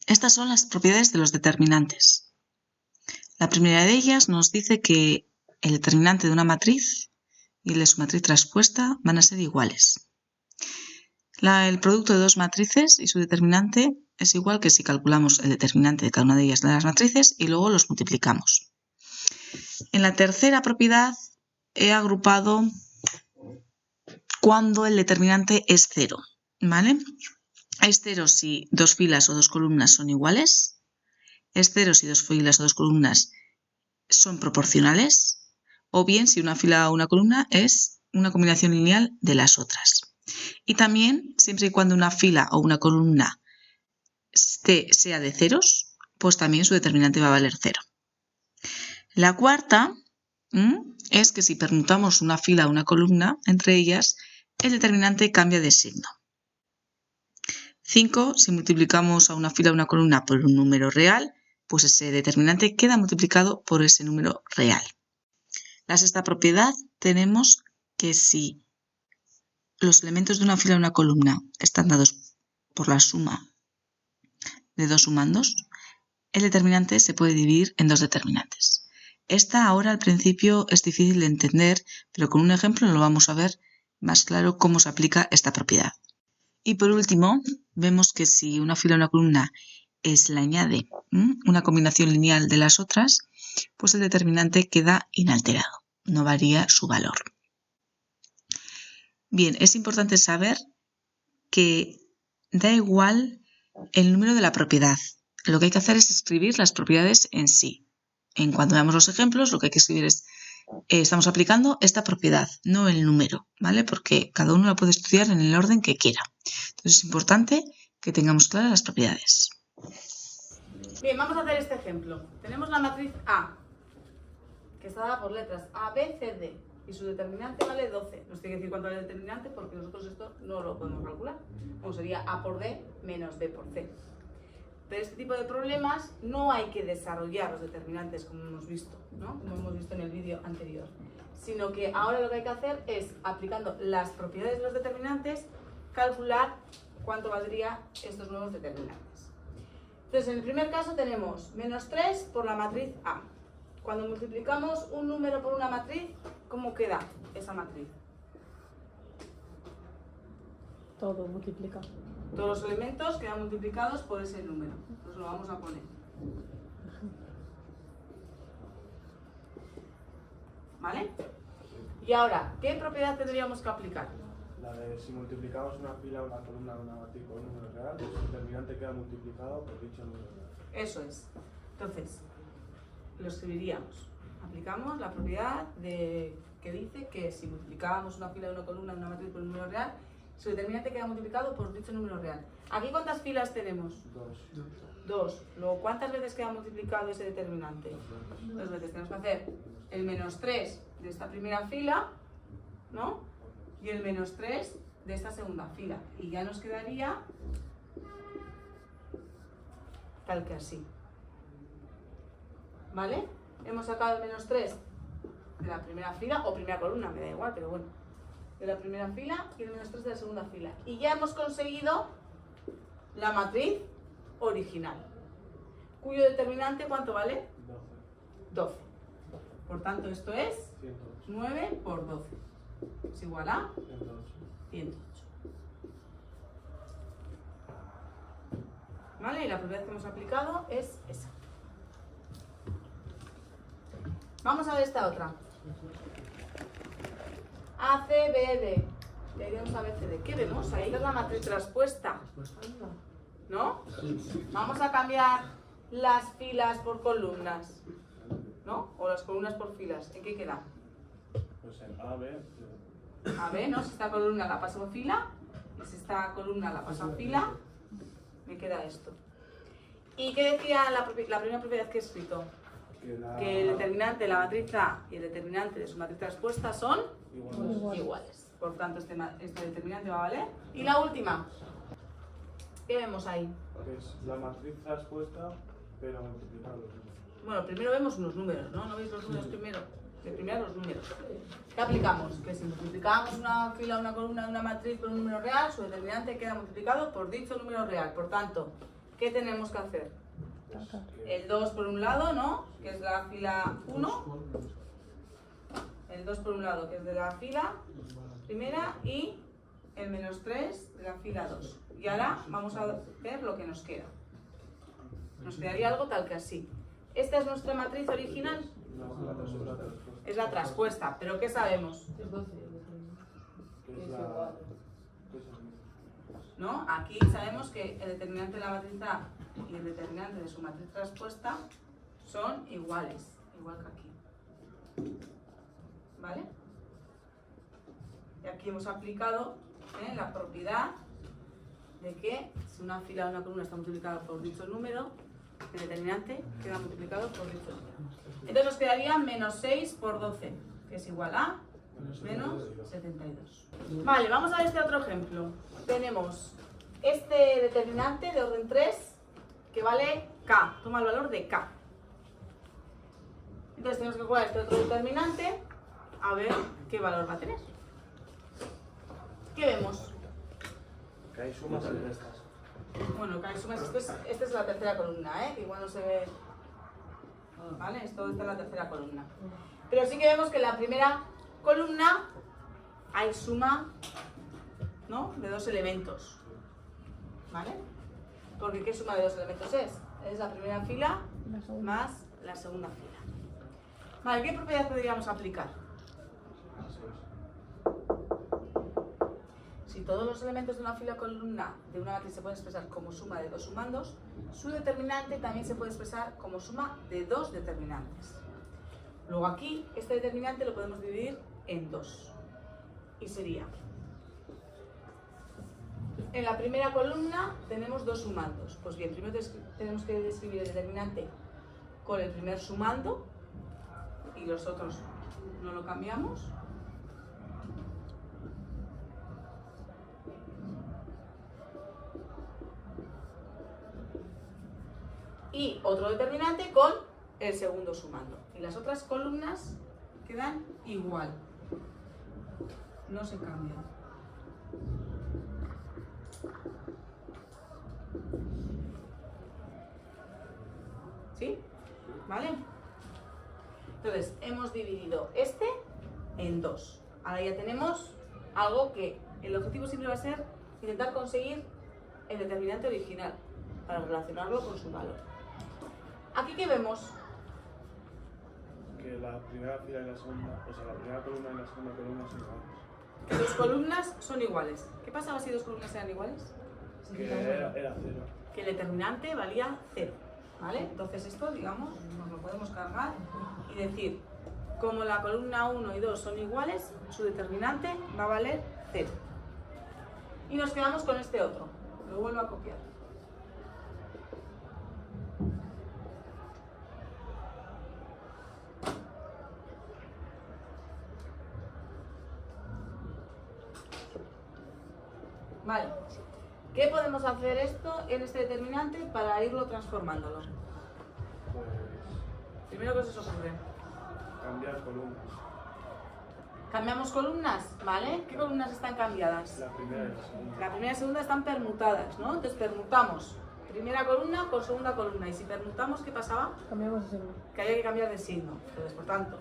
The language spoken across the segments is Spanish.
Estas son las propiedades de los determinantes. La primera de ellas nos dice que el determinante de una matriz y el de su matriz traspuesta van a ser iguales. El producto de dos matrices y su determinante es igual que si calculamos el determinante de cada una de ellas de las matrices y luego los multiplicamos. En la tercera propiedad he agrupado cuando el determinante es cero, ¿vale? Es cero si dos filas o dos columnas son iguales, es cero si dos filas o dos columnas son proporcionales, o bien si una fila o una columna es una combinación lineal de las otras. Y también, siempre y cuando una fila o una columna sea de ceros, pues también su determinante va a valer cero. La cuarta es que si permutamos una fila o una columna entre ellas, el determinante cambia de signo. 5, si multiplicamos a una fila o una columna por un número real, pues ese determinante queda multiplicado por ese número real. La sexta propiedad tenemos que si los elementos de una fila o una columna están dados por la suma de dos sumandos, el determinante se puede dividir en dos determinantes. Esta ahora al principio es difícil de entender, pero con un ejemplo lo vamos a ver más claro cómo se aplica esta propiedad. Y por último, vemos que si una fila o una columna le añade una combinación lineal de las otras, pues el determinante queda inalterado, no varía su valor. Bien, es importante saber que da igual el número de la propiedad. Lo que hay que hacer es escribir las propiedades en sí. En cuanto veamos los ejemplos, lo que hay que escribir es estamos aplicando esta propiedad, no el número, ¿vale? Porque cada uno la puede estudiar en el orden que quiera. Entonces es importante que tengamos claras las propiedades. Bien, vamos a hacer este ejemplo. Tenemos la matriz A, que está dada por letras A, B, C, D, y su determinante vale 12. Nos tiene que decir cuánto vale el determinante porque nosotros esto no lo podemos calcular. Como sería A por D menos B por C. Pero este tipo de problemas no hay que desarrollar los determinantes como hemos visto, ¿no? Como hemos visto en el vídeo anterior. Sino que ahora lo que hay que hacer es, aplicando las propiedades de los determinantes, calcular cuánto valdría estos nuevos determinantes. Entonces, en el primer caso tenemos menos 3 por la matriz A. Cuando multiplicamos un número por una matriz, ¿cómo queda esa matriz? Todo multiplicado. Todos los elementos quedan multiplicados por ese número. Pues lo vamos a poner. ¿Vale? Y ahora, ¿qué propiedad tendríamos que aplicar? La de si multiplicamos una fila, una columna, una matriz con un número real, el determinante queda multiplicado por dicho número real. Eso es. Entonces, lo escribiríamos. Aplicamos la propiedad que dice que si multiplicábamos una fila, una columna, una matriz por un número real, su determinante queda multiplicado por dicho número real. ¿Aquí cuántas filas tenemos? Dos. Luego, ¿cuántas veces queda multiplicado ese determinante? Dos veces. Tenemos que hacer el menos 3 de esta primera fila, ¿no? Y el menos 3 de esta segunda fila. Y ya nos quedaría tal que así. ¿Vale? Hemos sacado el menos 3 de la primera fila, o primera columna, me da igual, pero bueno. De la primera fila y el menos 3 de la segunda fila. Y ya hemos conseguido la matriz original, cuyo determinante, ¿cuánto vale? 12. Por tanto, esto es 9 por 12. Es igual a 108. ¿Vale? Y la propiedad que hemos aplicado es esa. Vamos a ver esta otra. A, C, B, D. Y ahí vemos a B, C, D. ¿Qué vemos? Ahí es la matriz traspuesta. ¿No? Vamos a cambiar las filas por columnas. ¿No? O las columnas por filas. ¿En qué queda? Pues en A, B. A, B, ¿no? Si esta columna la paso a fila, y si esta columna la paso a fila, me queda esto. ¿Y qué decía la primera propiedad que he escrito? Que el determinante de la matriz A y el determinante de su matriz traspuesta son iguales. Por tanto, este determinante va a valer. Y la última, ¿qué vemos ahí? Es la matriz traspuesta, pero multiplicada los números. Bueno, primero vemos unos números, ¿no? ¿No veis los números primero? De primero los números. ¿Qué aplicamos? Que si multiplicamos una fila, una columna de una matriz por un número real, su determinante queda multiplicado por dicho número real. Por tanto, ¿qué tenemos que hacer? Sacar. El 2 por un lado, ¿no? Que es la fila 1. El 2 por un lado, que es de la fila primera, y el menos 3 de la fila 2. Y ahora vamos a ver lo que nos queda. Nos quedaría algo tal que así. Esta es nuestra matriz original. No, la traspuesta. Es la traspuesta, pero ¿qué sabemos? Es 12. Que es la... que es el mismo. ¿No? Aquí sabemos que el determinante de la matriz A y el determinante de su matriz traspuesta son iguales, igual que aquí. ¿Vale? Y aquí hemos aplicado la propiedad de que si una fila o una columna está multiplicada por dicho número, el determinante queda multiplicado por dicho número. Entonces nos quedaría menos 6 por 12, que es igual a menos 72. Vale, vamos a ver este otro ejemplo. Tenemos este determinante de orden 3 que vale K, toma el valor de K. Entonces tenemos que calcular este otro determinante a ver qué valor va a tener. ¿Qué vemos? Que hay sumas y restas. Bueno, K y sumas, esta es la tercera columna, que igual no se ve. ¿Vale? Esta es la tercera columna. Pero sí que vemos que en la primera columna hay suma, ¿no?, de dos elementos. ¿Vale? Porque ¿qué suma de dos elementos es? Es la primera fila La segunda. más la segunda fila. Vale, ¿qué propiedad podríamos aplicar? Si todos los elementos de una fila o columna de una matriz se pueden expresar como suma de dos sumandos, su determinante también se puede expresar como suma de dos determinantes. Luego aquí, este determinante lo podemos dividir en dos. Y sería, en la primera columna tenemos dos sumandos. Pues bien, primero tenemos que describir el determinante con el primer sumando y los otros no lo cambiamos. Y otro determinante con el segundo sumando. Y las otras columnas quedan igual. No se cambian. ¿Sí? ¿Vale? Entonces, hemos dividido este en dos. Ahora ya tenemos algo que el objetivo siempre va a ser intentar conseguir el determinante original para relacionarlo con su valor. ¿Aquí qué vemos? Que la primera fila y la segunda, o sea, la primera columna y la segunda columna son iguales. Que dos columnas son iguales. ¿Qué pasaba si dos columnas eran iguales? Que era cero. Que el determinante valía 0. ¿Vale? Entonces esto, digamos, nos lo podemos cargar y decir, como la columna 1 y 2 son iguales, su determinante va a valer 0. Y nos quedamos con este otro. Lo vuelvo a copiar. Vale. ¿Qué podemos hacer esto en este determinante para irlo transformándolo? Pues Primero, ¿qué se os ocurre? cambiar columnas. ¿Cambiamos columnas? ¿Vale? ¿Qué columnas están cambiadas? La primera y la segunda. La primera y segunda están permutadas, ¿no? Entonces permutamos primera columna con segunda columna. Y si permutamos, ¿qué pasaba? Cambiamos de signo. Que había que cambiar de signo. Entonces, por tanto,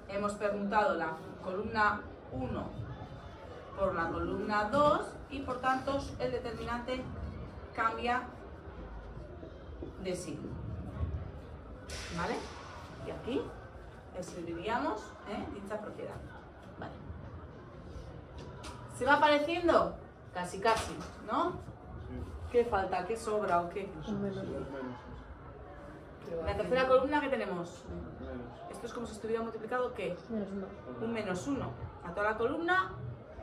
hemos permutado la columna 1 por la columna 2 y por tanto el determinante cambia de signo. ¿Vale? Y aquí escribiríamos dicha propiedad. Vale. ¿Se va apareciendo? Casi casi, ¿no? Sí. ¿Qué falta? ¿Qué sobra o qué? Un menos. Menos. La tercera columna que tenemos. Menos. Esto es como si estuviera multiplicado ¿qué? Menos uno. Un menos 1. A toda la columna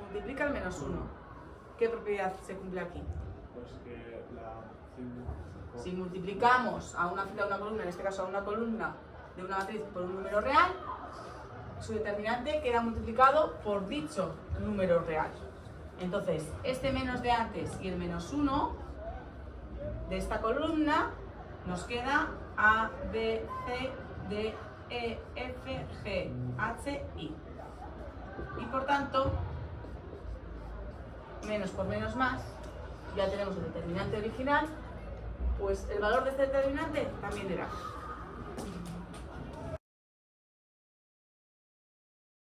multiplica el menos 1. ¿Qué propiedad se cumple aquí? Pues que la 5. Si multiplicamos a una fila, a una columna, en este caso a una columna de una matriz por un número real, su determinante queda multiplicado por dicho número real. Entonces, este menos de antes y el menos 1 de esta columna nos queda A, B, C, D, E, F, G, H, I. Y por tanto, menos por menos más, ya tenemos el determinante original pues el valor de este determinante también era.